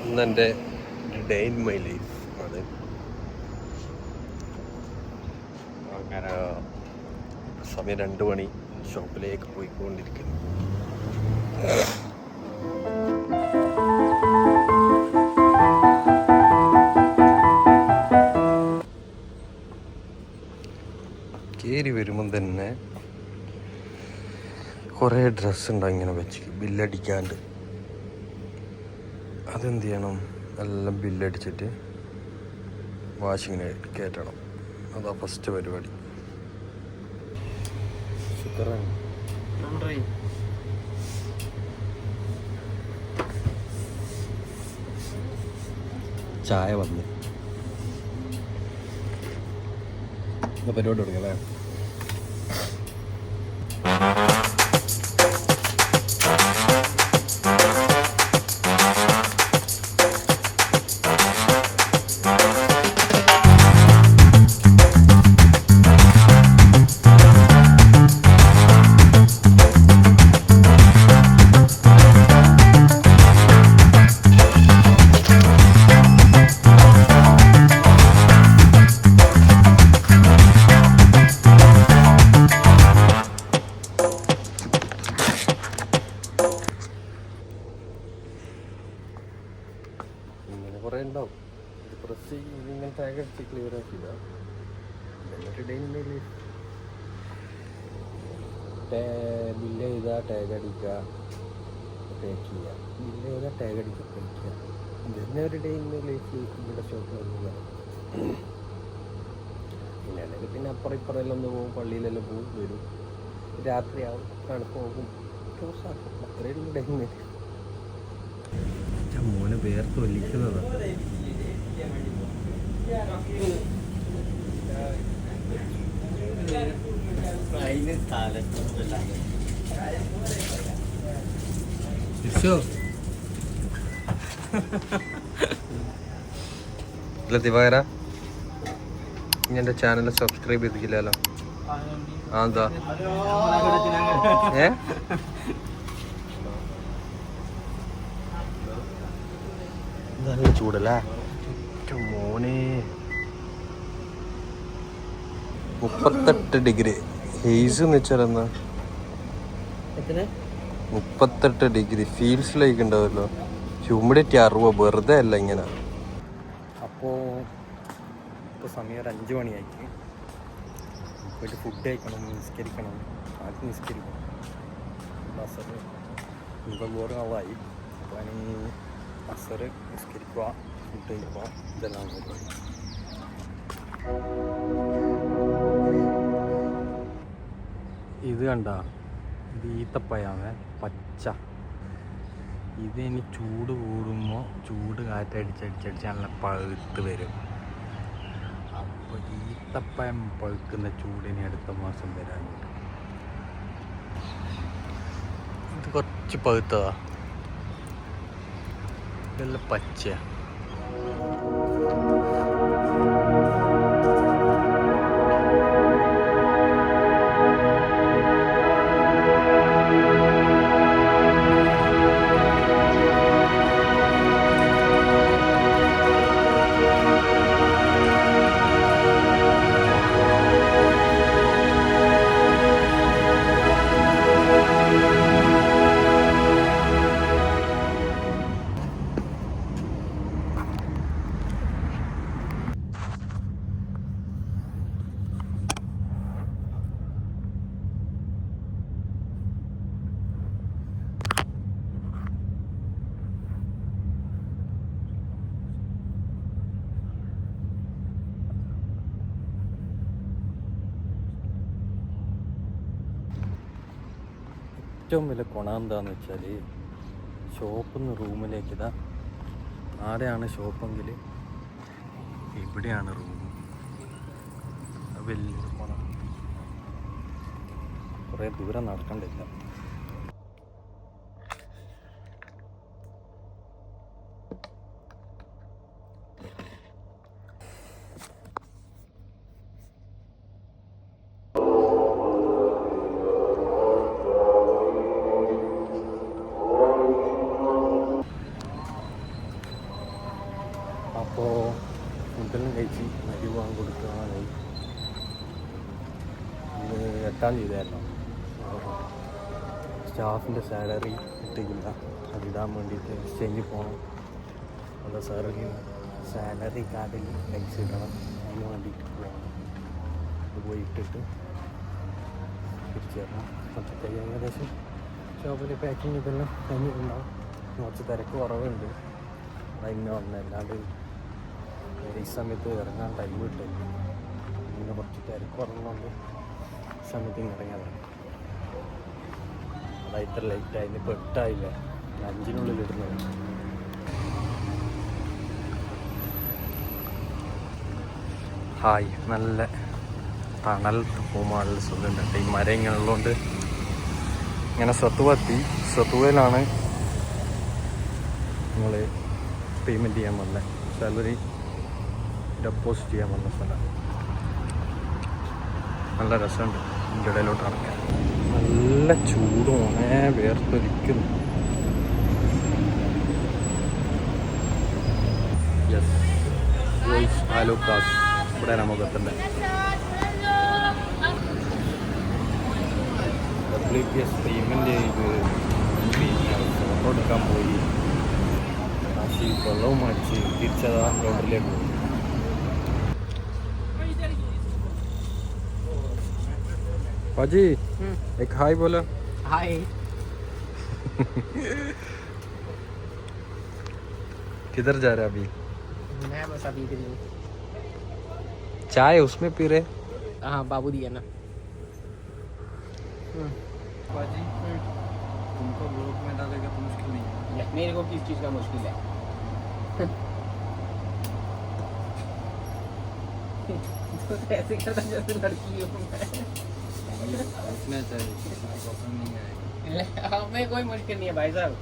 ഇന്നെൻ്റെ day in my life ആണ്. അങ്ങനെ സമയം 2 മണി, ഷോപ്പിലേക്ക് പോയിക്കൊണ്ടിരിക്കുന്നു. കയറി വരുമ്പം തന്നെ കുറേ ഡ്രസ്സുണ്ട് ഇങ്ങനെ വെച്ച് ബില്ലടിക്കാണ്ട്. അതെന്ത് ചെയ്യണം? എല്ലാം ബില്ലടിച്ചിട്ട് വാഷിങ്ങിന് കയറ്റണം. അതാ ഫസ്റ്റ് പരിപാടി. ചായ വന്ന് പരിപാടി തുടങ്ങിയല്ലേ? കുറേ ഉണ്ടാവും. ഇത് പ്രസ് ഇങ്ങനെ ടാഗ് അടിച്ച് ക്ലിയർ ആക്കിയില്ല. ബില്ല് ചെയ്താൽ ടാഗ് അടിക്കുക, പേക്ക് ചെയ്യുക. ബില്ല് ചെയ്താൽ ടാഗ് അടിക്കുക, പേക്ക് ചെയ്യുക. ഇതന്നെ ഒരു ഡേ ഇൻ ലൈഫ് ഇവിടെ ഷോപ്പിൽ വന്നില്ല. പിന്നെ അല്ലെങ്കിൽ പിന്നെ അപ്പുറം ഇപ്പുറമെല്ലാം ഒന്ന് പോകും, പള്ളിയിലെല്ലാം പോകും, വരും, രാത്രിയാവും, തണുപ്പ് പോകും, ദിവസമാക്കും. അത്രയും ഡേ ഇൻ ലൈഫ്. മോനെ വേർത്ത് വലിക്കുന്നതാണ്. ഇല്ല ദിവാകര, ഇനി എൻ്റെ ചാനൽ സബ്സ്ക്രൈബ് ചെയ്തിട്ടില്ലല്ലോ. എന്താ നല്ല ചൂടല്ലേ മോനെ? 38 ഡിഗ്രി. ഹെയ്സ് എന്ന് വെച്ചാൽ എന്നാ 38 ഡിഗ്രി ഫീൽസ് ലൈക്ക് ഉണ്ടാവുമല്ലോ. ഹ്യൂമിഡിറ്റി 60. വെറുതെ അല്ല ഇങ്ങനെ. അപ്പോൾ സമയം ഒരു 5 മണിയായിട്ട് പോയിട്ട് ഫുഡ് കഴിക്കണം, നിസ്കരിക്കണം. ആർക്ക് നിസ്കരിക്കണം? അസർ ഇപ്പോൾ വേറെ ആളായി. അപ്പോൾ അസർ നിസ്കരിക്കുക, ഫുഡ് കഴിക്കുക, ഇതെല്ലാം പരിപാടി. ഇത് കണ്ട, ഇത് ഈത്തപ്പഴമാണ്, പച്ച. ഇതിനി ചൂട് കൂടുമ്പോൾ ചൂട് കാറ്റടിച്ചടിച്ചടിച്ച് നല്ല പഴുത്ത് വരും. അപ്പോൾ ഈത്തപ്പഴം പഴുക്കുന്ന ചൂടിന് അടുത്ത മാസം വരാനുണ്ട്. ഇത് കുറച്ച് പഴുത്തതാ, ഇതെല്ലാം പച്ചയാണ്. ഏറ്റവും വലിയ ഗുണം എന്താണെന്ന് വെച്ചാൽ, ഷോപ്പിൽ നിന്ന് റൂമിലേക്ക് ഇതാ ആടെയാണ് ഷോപ്പെങ്കിൽ ഇവിടെയാണ് റൂം. വലിയൊരു ഗുണം. കുറേ ദൂരം നടക്കണ്ടില്ല. ഫുഡെല്ലാം കഴിച്ച് അരി പോകാൻ കൊടുക്കാനായി. ഇത് 8-ാം തീയതിയായിരുന്നു. സ്റ്റാഫിൻ്റെ സാലറി കിട്ടിയില്ല, അതിടാൻ വേണ്ടിയിട്ട് എക്സ്ചേഞ്ചിൽ പോകണം. അത് സാലറി കാർഡിൽ പൈസ ഇടണം, അതിന് വേണ്ടിയിട്ട് പോകണം. അത് പോയി ഇട്ടിട്ട് തിരിച്ചു തരണം. അപ്പോഴത്തേക്ക് ഏകദേശം ഷോപ്പിൽ പാക്കിങ് ഇതെല്ലാം കഴിഞ്ഞിട്ടുണ്ടാവും. കുറച്ച് തിരക്ക് കുറവുണ്ട്, അതിന് വന്നത്. അല്ലാണ്ട് ഈ സമയത്ത് ഇറങ്ങാൻ ടൈം കിട്ടില്ല. പിന്നെ കുറച്ച് തിരക്ക് കുറഞ്ഞുകൊണ്ട് സമയത്ത് ഇറങ്ങിയതാണ്. അതാ ഇത്ര ലേറ്റായി. ഇനിയിപ്പോൾ 8 5-നുള്ളിൽ ഇടുന്നത്. ഹായ്, നല്ല തണൽ പോകുമ്പോൾ നല്ല സുഖമുണ്ട്. ഈ മരം ഇങ്ങനെ ഉള്ളതുകൊണ്ട് ഇങ്ങനെ സത്തുവയിലാണ് നിങ്ങൾ പേയ്മെൻറ്റ് ചെയ്യാൻ വന്നത്. സാലറി ഡെപ്പോസിറ്റ് ചെയ്യാൻ വന്ന സ്ഥലം. നല്ല രസമുണ്ട്. ഇതിൻ്റെ ഇടയിലോട്ട് ഇറങ്ങാൻ നല്ല ചൂടുമാണ്, വേർത്തൊലിക്കുന്നു. യെസ്, വോയിസ് ആലുക്കാസ് ഇവിടെ നമുക്കെത്തണ്ടേ. WPS പേയ്മെൻറ്റ് ചെയ്ത് പിന്നെ ഫോട്ടോ എടുക്കാൻ പോയി. വെള്ളവും അടിച്ച് തിരിച്ചതാ ലോണ്ടറിലേക്ക് പോയി. पाजी एक हाय बोलो. हाय. किधर जा रहे अभी? मैं बस अभी इधर हूँ. चाय उसमें पी रहे? हाँ, बाबू दिया ना. पाजी तुमको ब्लॉग में डालेगा तो मुश्किल नहीं है. मेरे को किस चीज़ का मुश्किल है? तो ऐसे करता जैसे लड़की हूँ मैं. इतना चाहिए, पसंद नहीं आएगा. हमें कोई मुश्किल नहीं है भाई साहब.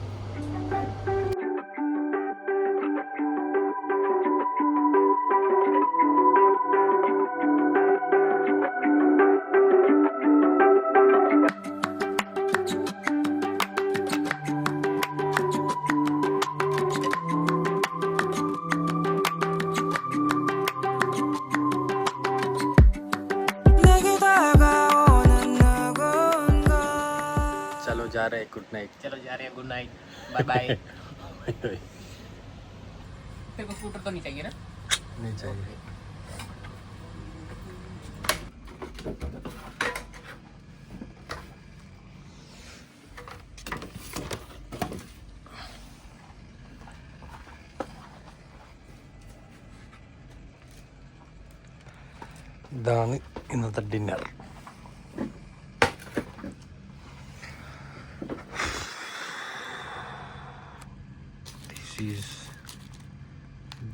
चलो जा रहे हैं, गुड नाइट. चलो जा रहे हैं, गुड नाइट, बाय बाय. तेरे को स्कूटर तो नहीं चाहिए ना? नहीं चाहिए. ഇതാണ് ഇന്നത്തെ dinner.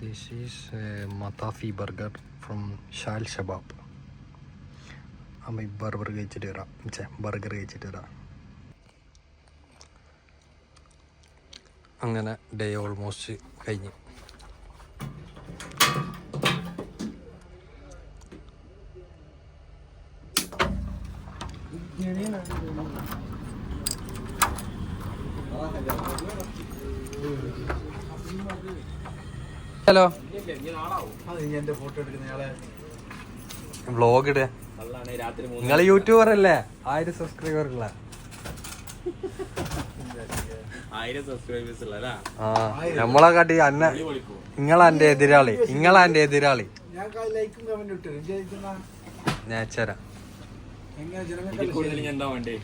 This is Matafi burger from Shal Shabab. Burger കഴിച്ചിട്ട് വരാം. അങ്ങനെ ഡേ ഓൾമോസ്റ്റ് കഴിഞ്ഞു. ഹലോ, വ്ലോഗ് ഇട. നിങ്ങൾ യൂട്യൂബർ അല്ലേ? 1000 സബ്സ്ക്രൈബർ ഉള്ള. 1000 സബ്സ്ക്രൈബേഴ്സ് ഉള്ള നമ്മളെ കാട്ടി അന്ന. നിങ്ങളാ എന്റെ എതിരാളി. ഞാൻ ചേരാ. കൂടുതൽ എന്താ വേണ്ടേ?